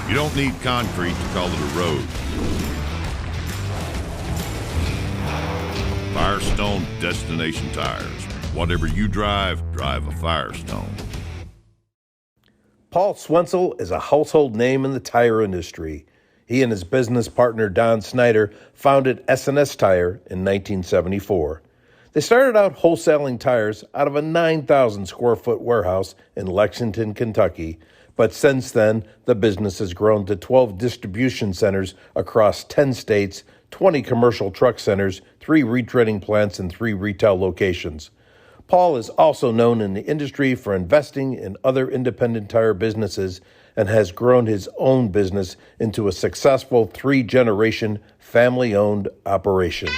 You don't need concrete to call it a road. Firestone Destination Tires. Whatever you drive, drive a Firestone. Paul Swentzel is a household name in the tire industry. He and his business partner Don Schneider founded S&S Tire in 1974. They started out wholesaling tires out of a 9,000 square foot warehouse in Lexington, Kentucky. But since then, the business has grown to 12 distribution centers across 10 states, 20 commercial truck centers, 3 retreading plants, and 3 retail locations. Paul is also known in the industry for investing in other independent tire businesses and has grown his own business into a successful 3-generation family-owned operation.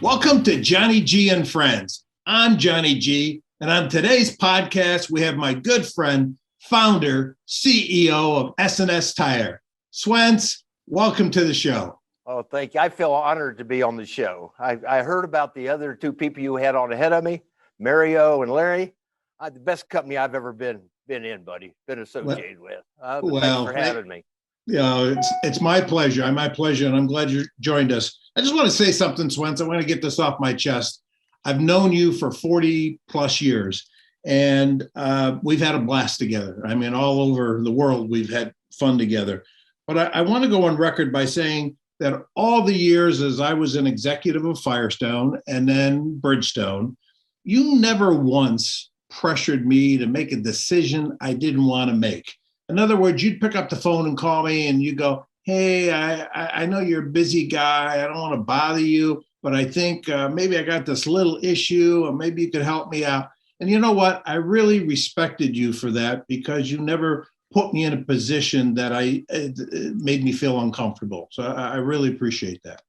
Welcome to Johnny G and Friends. I'm Johnny G, and on today's podcast, we have my good friend, founder, CEO of S&S Tire. Swentz, welcome to the show. Oh, thank you. I feel honored to be on the show. I heard about the other 2 people you had on ahead of me, Mario and Larry. The best company I've ever been in, buddy. Been associated with. Thanks for having me. Yeah, it's my pleasure. My pleasure, and I'm glad you joined us. I just want to say something, Swentz. I want to get this off my chest. I've known you for 40 plus years, and we've had a blast together. I mean, all over the world, we've had fun together. But I want to go on record by saying that all the years as I was an executive of Firestone and then Bridgestone, you never once pressured me to make a decision I didn't want to make. In other words, you'd pick up the phone and call me and you go, hey, I know you're a busy guy. I don't want to bother you, but I think maybe I got this little issue or maybe you could help me out. And you know what? I really respected you for that because you never put me in a position that made me feel uncomfortable. So I really appreciate that.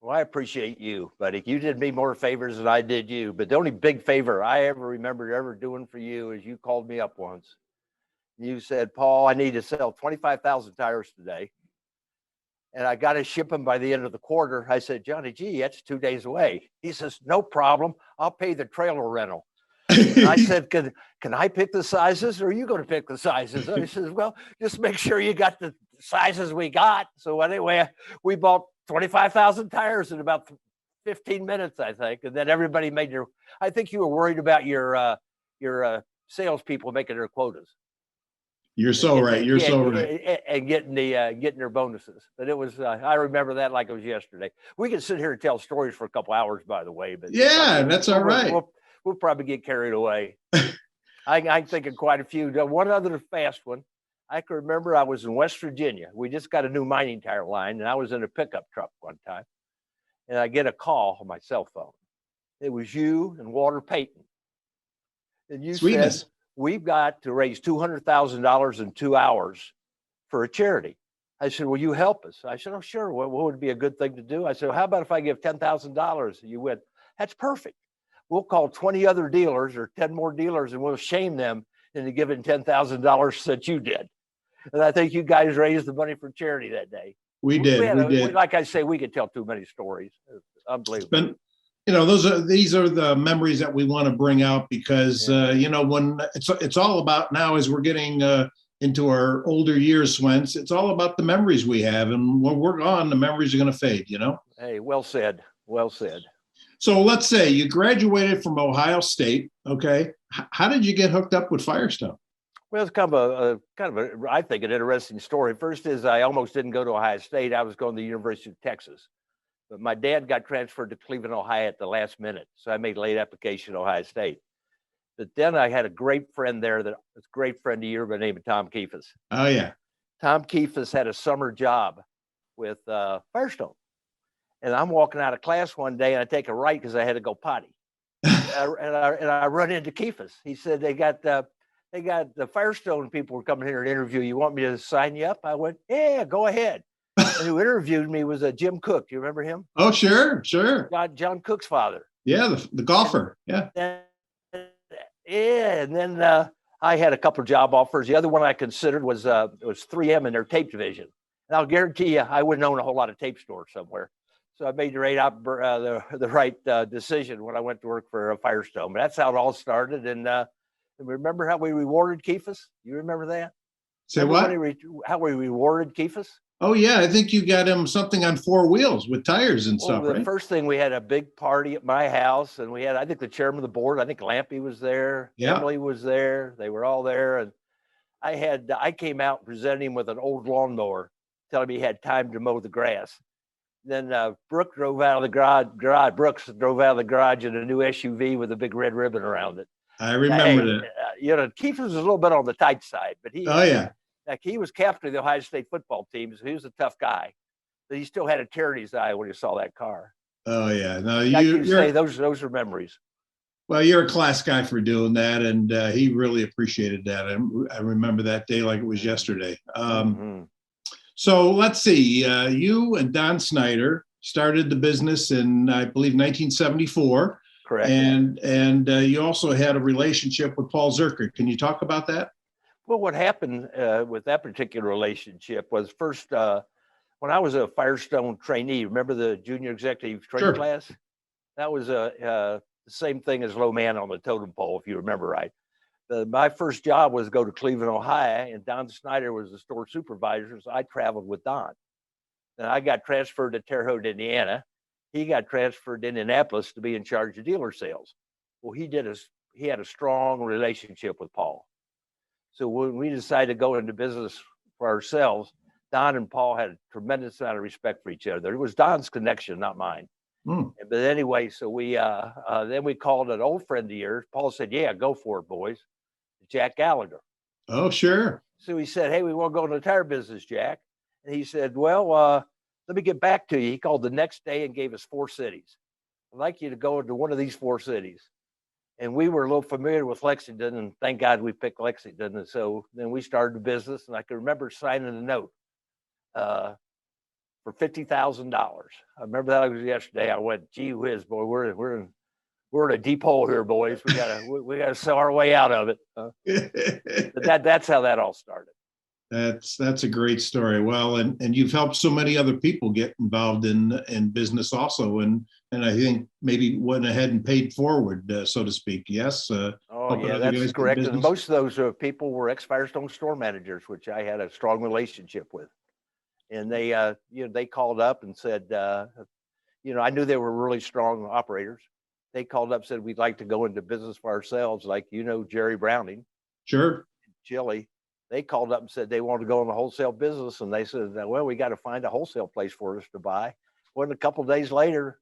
Well, I appreciate you, buddy. You did me more favors than I did you. But the only big favor I ever remember ever doing for you is you called me up once. You said, Paul, I need to sell 25,000 tires today. And I got to ship them by the end of the quarter. I said, Johnny G, that's 2 days away. He says, no problem. I'll pay the trailer rental. And I said, can I pick the sizes or are you going to pick the sizes? And he says, well, just make sure you got the sizes we got. So anyway, we bought 25,000 tires in about 15 minutes, I think. And then everybody I think you were worried about your salespeople making their quotas. You're so right. You're so right. And getting their bonuses. But it was, I remember that like it was yesterday. We could sit here and tell stories for a couple hours, by the way. But yeah, that's all right. We'll probably get carried away. I'm thinking quite a few. One other fast one. I can remember I was in West Virginia. We just got a new mining tire line, and I was in a pickup truck one time. And I get a call on my cell phone. It was you and Walter Payton. And you said, we've got to raise $200,000 in 2 hours for a charity. I said, will you help us? I said, oh, sure. What would be a good thing to do? I said, well, how about if I give $10,000? You went, that's perfect. We'll call 20 other dealers or 10 more dealers and we'll shame them into giving $10,000 that you did. And I think you guys raised the money for charity that day. We did. Like I say, we could tell too many stories. It's unbelievable. These are the memories that we want to bring out because, when it's all about now as we're getting into our older years, Swentz, it's all about the memories we have. And when we're gone, the memories are going to fade, Hey, well said. Well said. So let's say you graduated from Ohio State. Okay. How did you get hooked up with Firestone? Well, it's kind of a, I think, an interesting story. First is I almost didn't go to Ohio State. I was going to the University of Texas. But my dad got transferred to Cleveland, Ohio at the last minute. So I made late application to Ohio State. But then I had a great friend there that was a great friend of yours by the name of Tom Keefus. Oh, yeah. Tom Keefus had a summer job with Firestone. And I'm walking out of class one day and I take a right because I had to go potty. and I run into Keefus. He said, they got the Firestone people were coming here to interview. You want me to sign you up? I went, yeah, go ahead. And who interviewed me was Jim Cook. Do you remember him? Oh, sure. John Cook's father. Yeah, the golfer. Yeah. And then I had a couple of job offers. The other one I considered was 3M in their tape division. And I'll guarantee you, I wouldn't own a whole lot of tape stores somewhere. So I made the right decision when I went to work for Firestone. But that's how it all started. And remember how we rewarded Keefus? You remember that? Say what? How we rewarded Keefus? Oh yeah, I think you got him something on 4 wheels with tires and stuff, The right? first thing, we had a big party at my house, and we had, I think, the chairman of the board. I think Lampy was there. Yeah. Emily was there. They were all there, and I came out and presented him with an old lawnmower, telling him he had time to mow the grass. Then Brooks drove out of the garage in a new SUV with a big red ribbon around it. I remember that. Keith was a little bit on the tight side, but he was captain of the Ohio State football team, so he was a tough guy. But he still had a tear in his eye when he saw that car. Oh yeah, no, those are memories. Well, you're a class guy for doing that, and he really appreciated that. I remember that day like it was yesterday. So let's see. You and Don Schneider started the business in, I believe, 1974. Correct. And you also had a relationship with Paul Zurcher. Can you talk about that? Well, what happened with that particular relationship was, first, when I was a Firestone trainee, remember the junior executive training class? That was the same thing as low man on the totem pole, if you remember right. My first job was to go to Cleveland, Ohio, and Don Schneider was the store supervisor, so I traveled with Don. Then I got transferred to Terre Haute, Indiana. He got transferred to Indianapolis to be in charge of dealer sales. Well, he had a strong relationship with Paul. So when we decided to go into business for ourselves, Don and Paul had a tremendous amount of respect for each other. It was Don's connection, not mine. But anyway, so we then we called an old friend of yours. Paul said, "Yeah, go for it, boys." Jack Gallagher. Oh, sure. So he said, "Hey, we want to go into the tire business, Jack." And he said, "Well, let me get back to you." He called the next day and gave us 4 cities. "I'd like you to go into one of these 4 cities." And we were a little familiar with Lexington, and thank God we picked Lexington. And so then we started the business, and I can remember signing a note for $50,000. I remember that was yesterday. I went, "Gee whiz, boy, we're in a deep hole here, boys. We gotta sell our way out of it." But that's how that all started. That's a great story. Well, and you've helped so many other people get involved in business also, and I think maybe went ahead and paid forward, so to speak. Yes. Oh yeah, that's correct. And most of those people were ex-Firestone store managers, which I had a strong relationship with. And they called up and said, I knew they were really strong operators. They called up and said, "We'd like to go into business for ourselves," like, Jerry Browning. Sure. Chili. They called up and said they wanted to go in the wholesale business. And they said, "Well, we got to find a wholesale place for us to buy." Well, a couple of days later,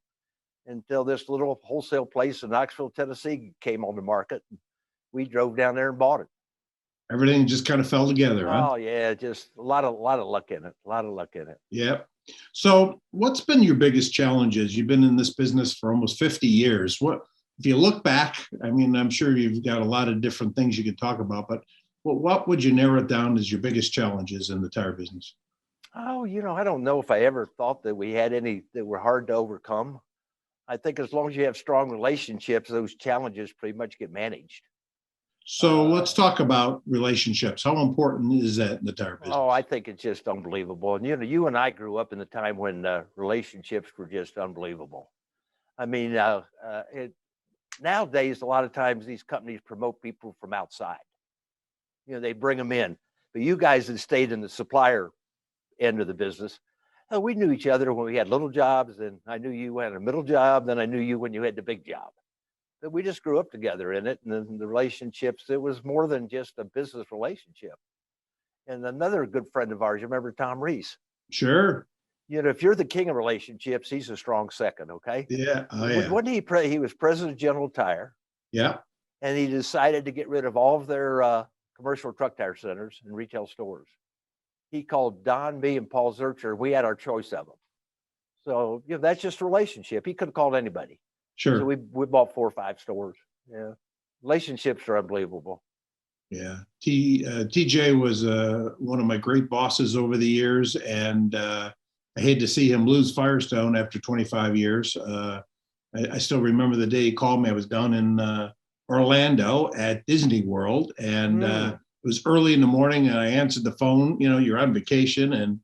until this little wholesale place in Knoxville, Tennessee came on the market. We drove down there and bought it. Everything just kind of fell together, huh? Oh yeah, just a lot of luck in it. Yeah. So what's been your biggest challenges? You've been in this business for almost 50 years. What, if you look back, I mean, I'm sure you've got a lot of different things you could talk about, but what would you narrow it down as your biggest challenges in the tire business? Oh, I don't know if I ever thought that we had any that were hard to overcome. I think as long as you have strong relationships, those challenges pretty much get managed. So let's talk about relationships. How important is that in the tire business? Oh, I think it's just unbelievable. And you and I grew up in the time when relationships were just unbelievable. I mean, nowadays, a lot of times these companies promote people from outside. They bring them in. But you guys had stayed in the supplier end of the business. We knew each other when we had little jobs, and I knew you had a middle job, then I knew you when you had the big job. But we just grew up together in it, and then the relationships, it was more than just a business relationship. And another good friend of ours, you remember Tom Reese? Sure. If you're the king of relationships, he's a strong second, okay? Yeah. Oh, yeah. Wasn't he was president of General Tire. Yeah. And he decided to get rid of all of their commercial truck tire centers and retail stores. He called Don, me, and Paul Zurcher. We had our choice of them. So, that's just a relationship. He could have called anybody. Sure. So we bought 4 or 5 stores. Yeah. Relationships are unbelievable. Yeah. TJ was one of my great bosses over the years, and I hate to see him lose Firestone after 25 years. I still remember the day he called me. I was down in Orlando at Disney World, and it was early in the morning, and I answered the phone. You're on vacation, and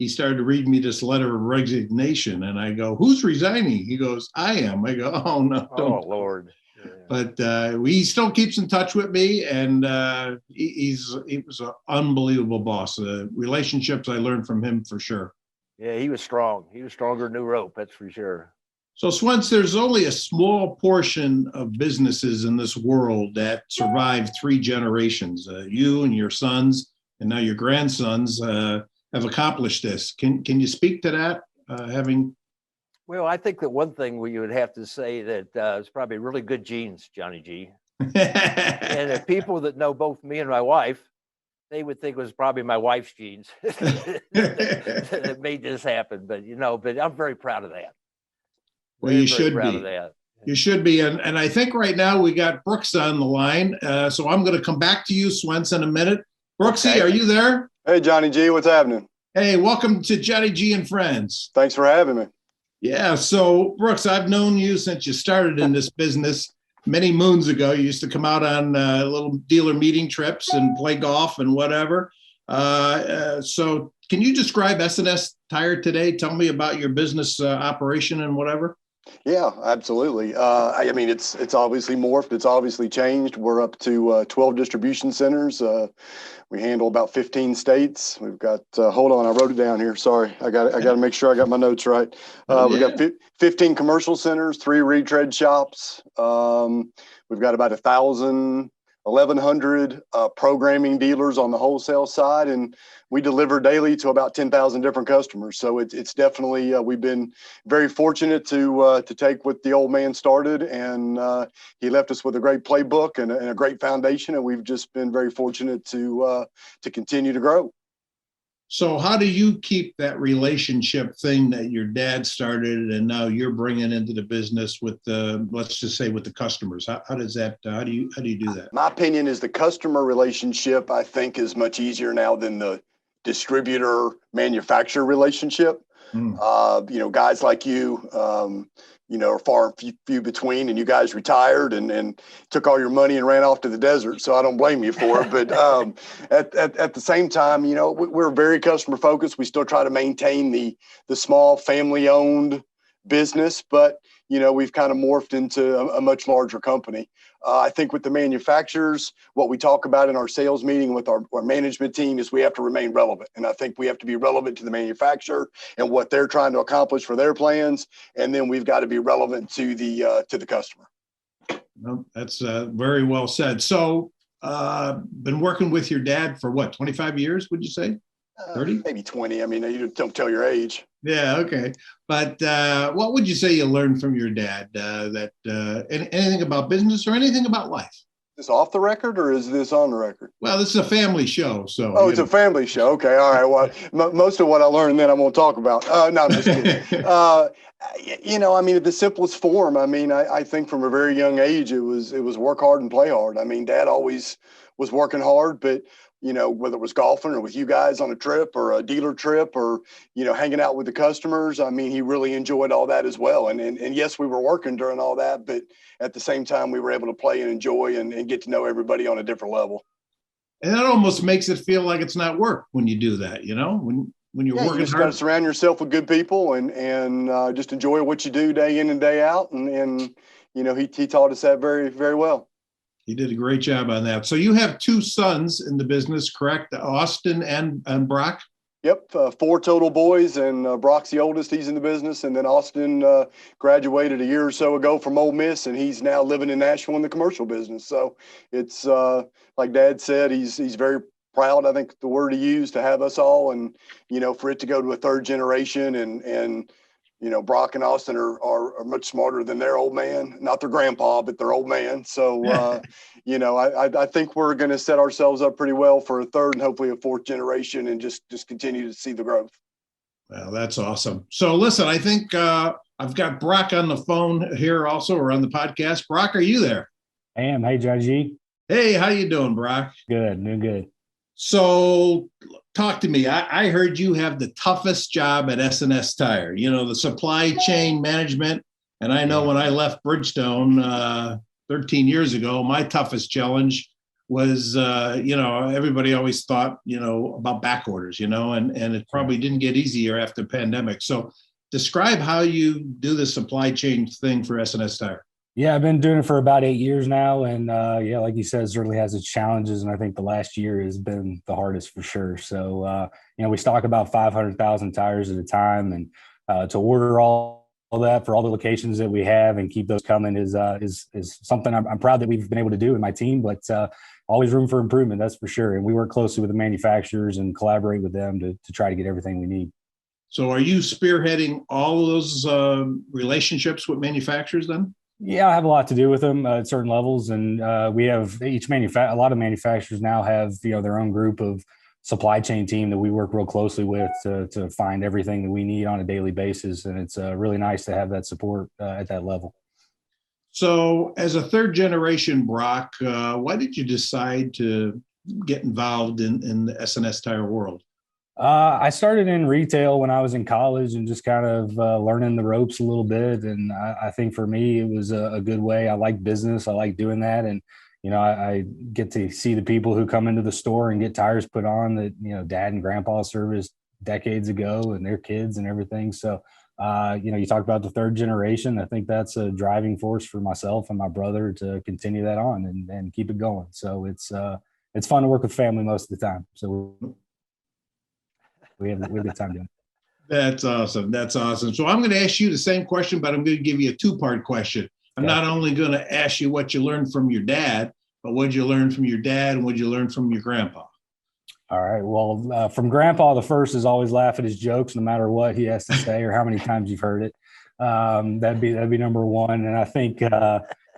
he started to read me this letter of resignation, and I go, "Who's resigning?" He goes, "I am." I go, "Oh no, don't." Oh Lord. Yeah. But he still keeps in touch with me, and he was an unbelievable boss. Relationships I learned from him for sure. Yeah, he was strong. He was stronger than new rope, that's for sure. So, Swentz, there's only a small portion of businesses in this world that survive 3 generations. You and your sons, and now your grandsons, have accomplished this. Can you speak to that? Well, I think that one thing we would have to say that it's probably really good genes, Johnny G. And the people that know both me and my wife, they would think it was probably my wife's genes that made this happen. But I'm very proud of that. Well, you should be. You should be. And I think right now we got Brooks on the line. So I'm going to come back to you, Swentz, in a minute. Brooksy, Are you there? Hey, Johnny G, what's happening? Hey, welcome to Johnny G and Friends. Thanks for having me. Yeah. So, Brooks, I've known you since you started in this business many moons ago. You used to come out on little dealer meeting trips and play golf and whatever. So can you describe S&S Tire today? Tell me about your business operation and whatever. Yeah, absolutely. I mean, it's obviously morphed. It's obviously changed. We're up to 12 distribution centers. We handle about 15 states. We've got, hold on, I wrote it down here. Sorry. I got to make sure I got my notes right. We've got 15 commercial centers, 3 retread shops. We've got about 1,100 programming dealers on the wholesale side, and we deliver daily to about 10,000 different customers. So it's definitely, we've been very fortunate to take what the old man started, and he left us with a great playbook and a great foundation, and we've just been very fortunate to continue to grow. So how do you keep that relationship thing that your dad started and now you're bringing into the business with let's just say with the customers? How do you do that? My opinion is the customer relationship, I think, is much easier now than the distributor manufacturer relationship. Guys like you, are far and few between, and you guys retired and took all your money and ran off to the desert. So I don't blame you for it. But at the same time, we're very customer focused. We still try to maintain the small family owned business, but we've kind of morphed into a much larger company. I think with the manufacturers, what we talk about in our sales meeting with our management team is we have to remain relevant. And I think we have to be relevant to the manufacturer and what they're trying to accomplish for their plans. And then we've got to be relevant to the customer. Well, that's very well said. So been working with your dad for what, 25 years, would you say? 30? Maybe 20. I mean, you don't tell your age. Yeah, okay. But what would you say you learned from your dad? Anything about business or anything about life? Is this off the record or is this on the record? Well, this is a family show, so. Oh, it's a family show. Okay, all right. Well, most of what I learned then I won't talk about. No, I'm just kidding. I mean, at the simplest form. I mean, I think from a very young age it was work hard and play hard. I mean, Dad always was working hard, but whether it was golfing or with you guys on a trip or a dealer trip or, hanging out with the customers, I mean, he really enjoyed all that as well. And yes, we were working during all that, but at the same time, we were able to play and enjoy and get to know everybody on a different level. And that almost makes it feel like it's not work when you do that, when you're working hard. You just got to surround yourself with good people and just enjoy what you do day in and day out. And he taught us that very, very well. He did a great job on that. So you have 2 sons in the business, correct? Austin and Brock? Yep, 4 total boys, and Brock's the oldest. He's in the business. And then Austin graduated a year or so ago from Ole Miss, and he's now living in Nashville in the commercial business. So it's like Dad said, he's very proud, I think the word he used, to have us all, and, for it to go to a 3rd generation and Brock and Austin are much smarter than their old man, not their grandpa, but their old man. So, I think we're going to set ourselves up pretty well for a 3rd and hopefully a 4th generation and just continue to see the growth. Well, that's awesome. So listen, I think I've got Brock on the phone here also, or on the podcast. Brock, are you there? I am. Hey, Johnny G. Hey, how you doing, Brock? Good, doing good. So talk to me. I heard you have the toughest job at S&S Tire, the supply chain management. And I know when I left Bridgestone 13 years ago, my toughest challenge was, everybody always thought, about back orders, and it probably didn't get easier after the pandemic. So describe how you do the supply chain thing for S&S Tire. Yeah, I've been doing it for about 8 years now. And like you said, it certainly has its challenges. And I think the last year has been the hardest for sure. So, we stock about 500,000 tires at a time. And to order all that for all the locations that we have and keep those coming is something I'm proud that we've been able to do in my team, but always room for improvement, that's for sure. And we work closely with the manufacturers and collaborate with them to try to get everything we need. So are you spearheading all of those relationships with manufacturers then? Yeah, I have a lot to do with them at certain levels, and we have a lot of manufacturers now have their own group of supply chain team that we work real closely with to find everything that we need on a daily basis, and it's really nice to have that support at that level. So, as a third generation Brock, why did you decide to get involved in the S&S Tire world? I started in retail when I was in college and just kind of learning the ropes a little bit. And I think for me, it was a good way. I like business. I like doing that. And, I get to see the people who come into the store and get tires put on that, dad and grandpa serviced decades ago and their kids and everything. So, you talk about the third generation. I think that's a driving force for myself and my brother to continue that on and keep it going. So it's fun to work with family most of the time. So we have a good time doing it. That's awesome. That's awesome. So I'm going to ask you the same question, but I'm going to give you a two-part question. I'm not only going to ask you what you learned from your dad, but what you learned from your dad and what you learned from your grandpa. All right. Well, from grandpa, the first is always laugh at his jokes, no matter what he has to say or how many times you've heard it. That'd be number one. And I think,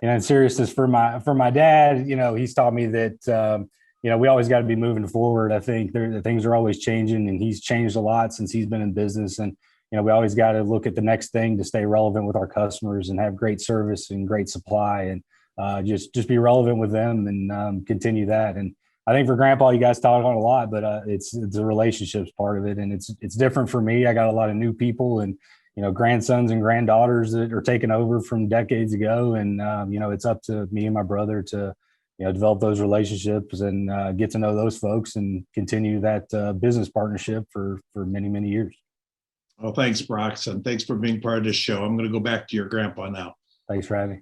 in seriousness, for my dad, he's taught me that, we always got to be moving forward. I think things are always changing, and he's changed a lot since he's been in business. And, we always got to look at the next thing to stay relevant with our customers and have great service and great supply and just be relevant with them and continue that. And I think for grandpa, you guys talk on a lot, but it's the relationships part of it. And it's different for me. I got a lot of new people and, grandsons and granddaughters that are taking over from decades ago. And, it's up to me and my brother to, develop those relationships and get to know those folks and continue that business partnership for many, many years. Well, thanks, Brock, and thanks for being part of this show. I'm going to go back to your grandpa now. Thanks for having me.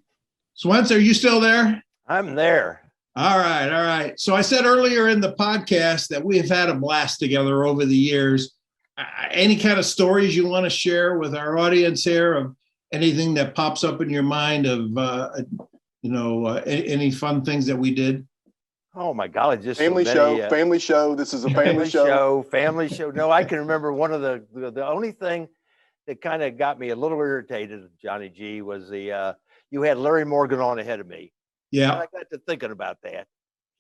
Swentzel, are you still there? I'm there. All right. So I said earlier in the podcast that we have had a blast together over the years. Any kind of stories you want to share with our audience here of anything that pops up in your mind of, any fun things that we did? Oh my God! Just family show. This is a family show. Family show. No, I can remember one of the only thing that kind of got me a little irritated, Johnny G, was you had Larry Morgan on ahead of me. Yeah. And I got to thinking about that.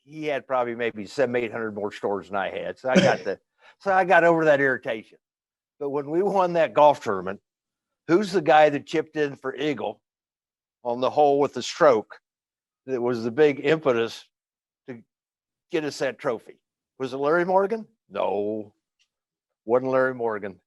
He had probably maybe 700-800 more stores than I had, so I got over that irritation. But when we won that golf tournament, who's the guy that chipped in for Eagle on the hole with the stroke? That was the big impetus to get us that trophy. Was it Larry Morgan? No, wasn't Larry Morgan.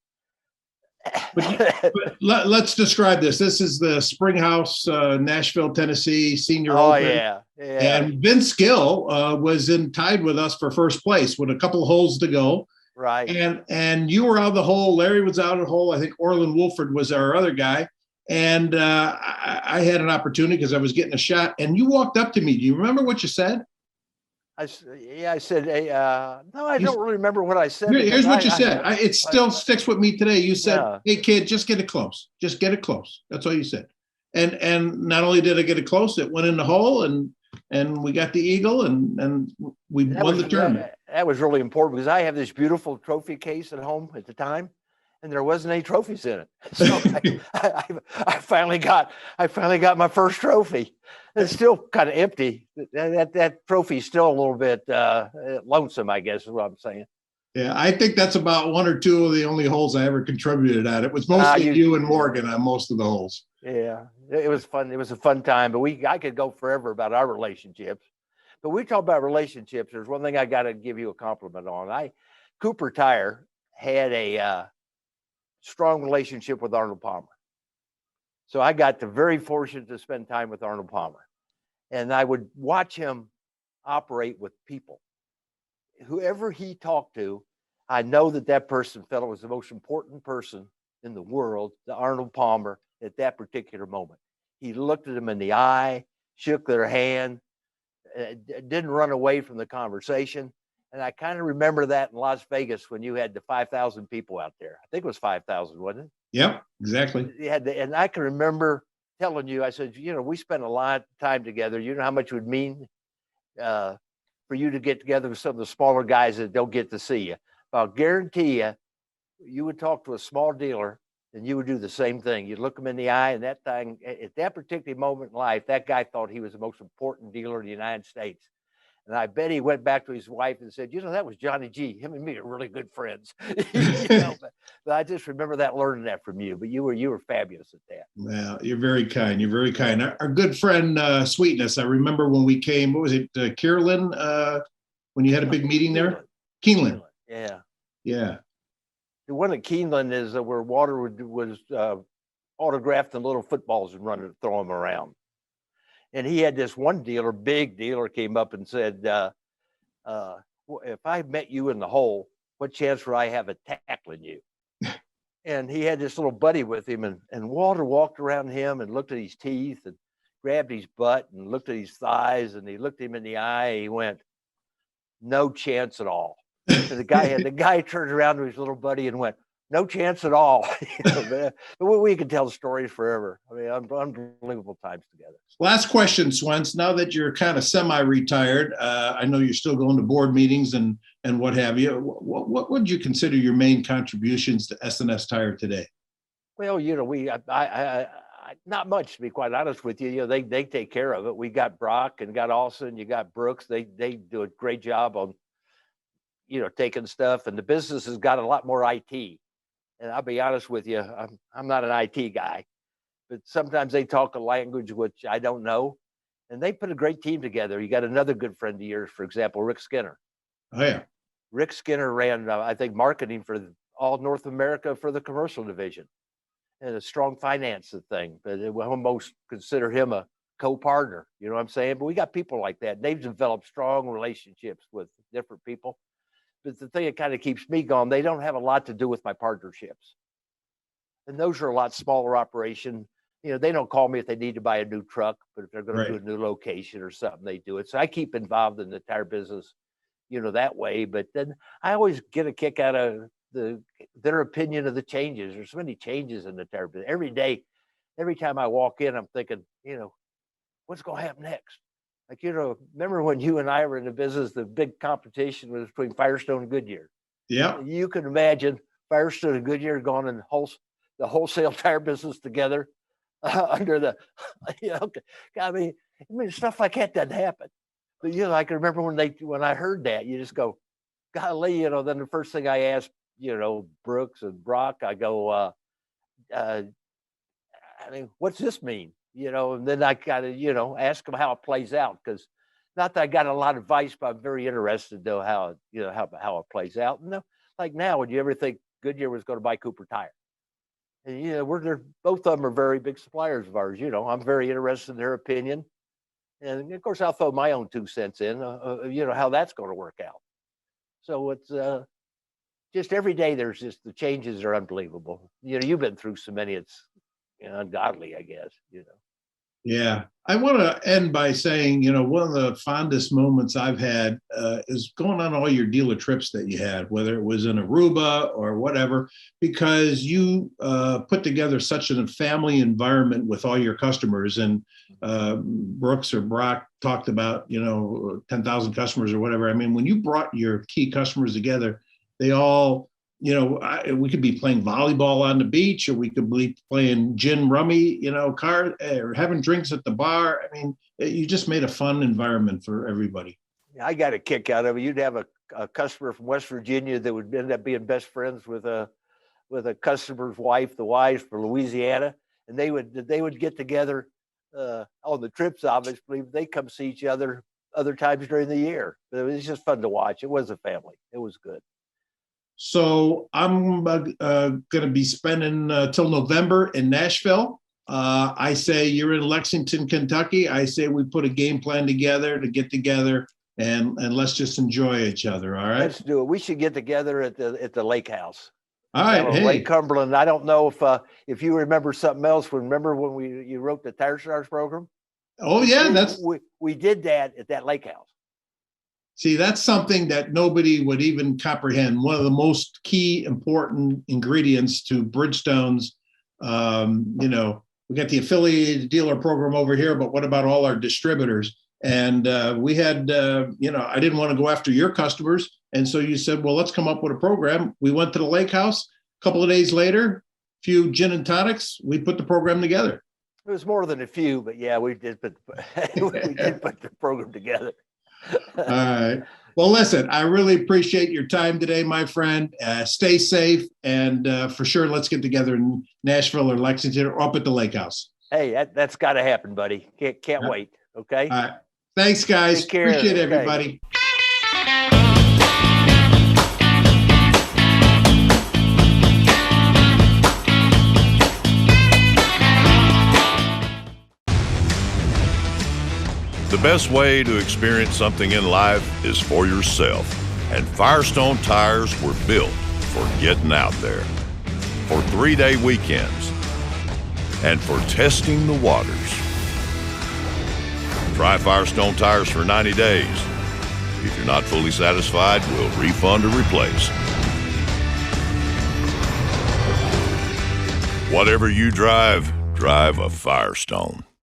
But let's describe this. This is the Springhouse, Nashville, Tennessee Senior Oh, Open. yeah. And Vince Gill was tied with us for first place with a couple of holes to go. Right. And you were out of the hole. Larry was out of the hole. I think Orland Wolford was our other guy. And I had an opportunity because I was getting a shot. And you walked up to me. Do you remember what you said? I said, hey, no, I don't really remember what I said. Here's what you said. It still sticks with me today. You said, Hey, kid, just get it close. Just get it close. That's all you said. And not only did I get it close, it went in the hole and we got the eagle and we won the tournament. That was really important because I have this beautiful trophy case at home at the time. And there wasn't any trophies in it. So I finally got my first trophy. It's still kind of empty. That trophy's still a little bit lonesome, I guess is what I'm saying. Yeah, I think that's about one or two of the only holes I ever contributed at. It was mostly you and Morgan on most of the holes. Yeah, it was fun. It was a fun time, but I could go forever about our relationships. But we talk about relationships. There's one thing I got to give you a compliment on. Cooper Tire had a strong relationship with Arnold Palmer. So I got very fortunate to spend time with Arnold Palmer. And I would watch him operate with people. Whoever he talked to, I know that person felt it was the most important person in the world, the Arnold Palmer, at that particular moment. He looked at them in the eye, shook their hand, didn't run away from the conversation. And I kind of remember that in Las Vegas when you had the 5,000 people out there. I think it was 5,000, wasn't it? Yep, exactly. And I can remember telling you, I said, we spent a lot of time together. You know how much it would mean for you to get together with some of the smaller guys that don't get to see you. I'll guarantee you would talk to a small dealer and you would do the same thing. You'd look him in the eye, and that thing, at that particular moment in life, that guy thought he was the most important dealer in the United States. And I bet he went back to his wife and said, that was Johnny G. Him and me are really good friends. But I just remember learning that from you. But you were fabulous at that. Well, you're very kind. You're very kind. Our good friend, Sweetness, I remember when we came, what was it, Kierland, when you had a big meeting there? Keeneland. Yeah. Yeah. The one at Keeneland is where Water was autographed in little footballs and throw them around. And he had this one dealer, big dealer, came up and said, if I met you in the hole, what chance would I have of tackling you? And he had this little buddy with him, and Walter walked around him and looked at his teeth and grabbed his butt and looked at his thighs, and he looked him in the eye. And he went, no chance at all. So the guy turned around to his little buddy and went, no chance at all. But we could tell stories forever. I mean, unbelievable times together. Last question, Swentz. Now that you're kind of semi-retired, I know you're still going to board meetings and what have you. What would you consider your main contributions to S&S Tire today? Well, I not much, to be quite honest with you. They take care of it. We got Brock and got Austin. You got Brooks. They do a great job on taking stuff, and the business has got a lot more IT. And I'll be honest with you, I'm not an IT guy, but sometimes they talk a language which I don't know, and they put a great team together. You got another good friend of yours, for example, Rick Skinner. Oh yeah, Rick Skinner ran, I think, marketing for all North America for the commercial division, and a strong finance thing. But we almost consider him a co-partner. You know what I'm saying? But we got people like that. They've developed strong relationships with different people. But the thing that kind of keeps me going, they don't have a lot to do with my partnerships. And those are a lot smaller operation. They don't call me if they need to buy a new truck, but if they're going to do a new location or something, they do it. So I keep involved in the tire business, that way. But then I always get a kick out of their opinion of the changes. There's so many changes in the tire business. Every day, every time I walk in, I'm thinking, what's going to happen next? Like, remember when you and I were in the business, the big competition was between Firestone and Goodyear. Yeah. You can imagine Firestone and Goodyear going in the wholesale tire business together under the, I mean, stuff like that doesn't happen. But, I can remember when I heard that, you just go, golly, then the first thing I asked, Brooks and Brock, I go, what's this mean? And then I got to, ask them how it plays out, because not that I got a lot of advice, but I'm very interested to know how it plays out. And like now, would you ever think Goodyear was going to buy Cooper Tire? And both of them are very big suppliers of ours. I'm very interested in their opinion, and of course I'll throw my own 2 cents in. How that's going to work out. So it's just every day there's just the changes are unbelievable. You've been through so many, it's ungodly, I guess. Yeah. I want to end by saying, one of the fondest moments I've had is going on all your dealer trips that you had, whether it was in Aruba or whatever, because you put together such a family environment with all your customers. And Brooks or Brock talked about, 10,000 customers or whatever. I mean, when you brought your key customers together, they all, we could be playing volleyball on the beach, or we could be playing gin rummy, or having drinks at the bar. I mean, you just made a fun environment for everybody. I got a kick out of it. You'd have a customer from West Virginia that would end up being best friends with a customer's wife, the wives for Louisiana, and they would get together on the trips. Obviously, they come see each other other times during the year. But it was just fun to watch. It was a family. It was good. So I'm going to be spending till November in Nashville. I say you're in Lexington, Kentucky. I say we put a game plan together to get together and let's just enjoy each other. All right. Let's do it. We should get together at the lake house. All right. Hey. Lake Cumberland. I don't know if you remember something else. Remember when you wrote the Tire Stars program? Oh yeah, we did that at that lake house. See, that's something that nobody would even comprehend. One of the most key important ingredients to Bridgestone's, we got the affiliated dealer program over here, but what about all our distributors? And we had, I didn't want to go after your customers. And so you said, well, let's come up with a program. We went to the lake house. A couple of days later, a few gin and tonics, we put the program together. It was more than a few, but yeah, we did put the program together. All right. Well, listen, I really appreciate your time today, my friend. Stay safe. And for sure, let's get together in Nashville or Lexington or up at the lake house. Hey, that's got to happen, buddy. Can't wait. Okay. All right. Thanks, guys. Take care. Appreciate everybody. The best way to experience something in life is for yourself. And Firestone tires were built for getting out there, for 3-day weekends, and for testing the waters. Try Firestone tires for 90 days. If you're not fully satisfied, we'll refund or replace. Whatever you drive, drive a Firestone.